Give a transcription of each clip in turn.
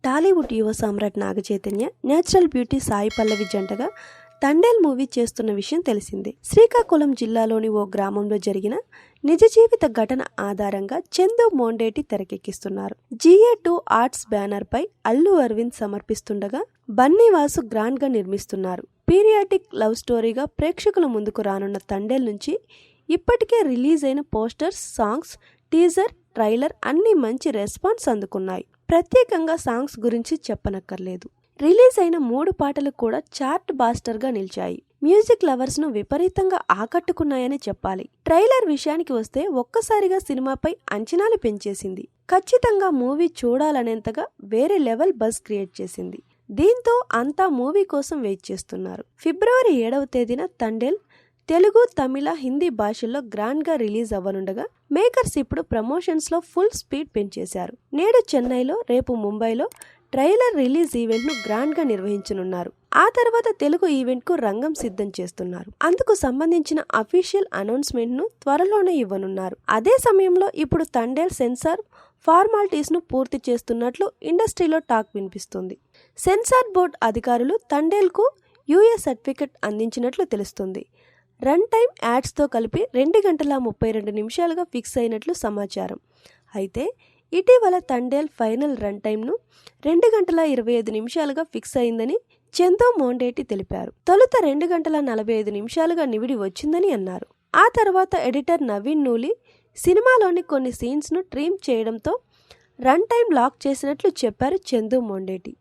టాలీవుడ్ యువ సామ్రాట్ Naga Chaitanya, natural beauty Sai Pallavi జంటగా Thandel movie చేస్తున్న విషయం తెలిసిందే. శ్రీకాకుళం జిల్లాలోని ఓ గ్రామంలో జరిగిన నిజ జీవిత ఘటన ఆధారంగా చందు మోండేటి తెరకెక్కిస్తున్నారు. GA2 ఆర్ట్స్ బ్యానర్ పై అల్లు అరవింద్ సమర్పిస్తుండగా బన్నీవాసు గ్రాండ్ గా నిర్మిస్తున్నారు. పీరియాడిక్ లవ్ స్టోరీగా ప్రేక్షకుల ముందుకు రానున్న తండేల్ నుంచి ఇప్పటికే రిలీజ్ అయిన పోస్టర్స్, సాంగ్స్, టీజర్, ట్రైలర్ అన్ని మంచి రెస్పాన్స్ అందుకున్నాయి. ప్రత్యేకంగా సాంగ్స్ గురించి చెప్పనక్కర్లేదు. రిలీజ్ అయిన 3 పాటలు కూడా చార్ట్ బాస్టర్ గా నిలిచాయి. మ్యూజిక్ లవర్స్ ను విపరీతంగా ఆకట్టుకున్నాయని చెప్పాలి. ట్రైలర్ విషయానికి వస్తే ఒక్కసారిగా సినిమాపై అంచనాలు పెంచేసింది. ఖచ్చితంగా మూవీ చూడాలనేంతగా వేరే లెవెల్ బజ్ క్రియేట్ చేసింది. దీంతో అంతా మూవీ కోసం వెయిట్ చేస్తున్నారు. ఫిబ్రవరి 7వ తేదీన తండేల్ తెలుగు, తమిళ, హిందీ భాషల్లో గ్రాండ్ గా రిలీజ్ అవ్వనుండగా మేకర్స్ ఇప్పుడు ప్రమోషన్స్ లో ఫుల్ స్పీడ్ పెంచేశారు. నేడు చెన్నైలో, రేపు ముంబైలో ట్రైలర్ రిలీజ్ ఈవెంట్ ను గ్రాండ్ గా నిర్వహించనున్నారు. ఆ తర్వాత తెలుగు ఈవెంట్ కు రంగం సిద్ధం చేస్తున్నారు. అందుకు సంబంధించిన అఫీషియల్ అనౌన్స్మెంట్ ను త్వరలోనే ఇవ్వనున్నారు. అదే సమయంలో ఇప్పుడు తండేల్ సెన్సార్ ఫార్మాలిటీస్ ను పూర్తి చేస్తున్నట్లు ఇండస్ట్రీలో టాక్ వినిపిస్తుంది. సెన్సార్ బోర్డు అధికారులు తండేల్ కు యూఏ సర్టిఫికెట్ అందించినట్లు తెలుస్తుంది. రన్ టైమ్ యాడ్స్ తో కలిపి 2 గంటల 32 నిమిషాలుగా ఫిక్స్ అయినట్లు సమాచారం. అయితే ఇటీవల తండేల్ ఫైనల్ రన్ టైమ్ ను 2 గంటల 25 నిమిషాలుగా ఫిక్స్ అయిందని చందు మోండేటి తెలిపారు. తొలుత 2 గంటల 45 నిమిషాలుగా నివిడి వచ్చిందని అన్నారు. ఆ తర్వాత ఎడిటర్ నవీన్ నూలి సినిమాలోని కొన్ని సీన్స్ ను ట్రిమ్ చేయడంతో రన్ టైమ్ లాక్ చేసినట్లు చెప్పారు చందు మోండేటి.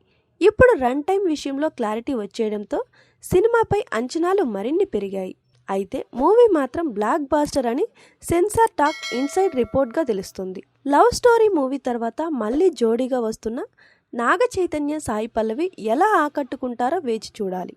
ఇప్పుడు రన్ టైమ్ విషయంలో క్లారిటీ వచ్చేయడంతో సినిమాపై అంచనాలు మరిన్ని పెరిగాయి. అయితే మూవీ మాత్రం బ్లాక్ బాస్టర్ అని సెన్సార్ టాక్ ఇన్సైడ్ రిపోర్ట్ గా తెలుస్తుంది. లవ్ స్టోరీ మూవీ తర్వాత మళ్ళీ జోడీగా వస్తున్న నాగ చైతన్య, సాయి పల్లవి ఎలా ఆకట్టుకుంటారో వేచి చూడాలి.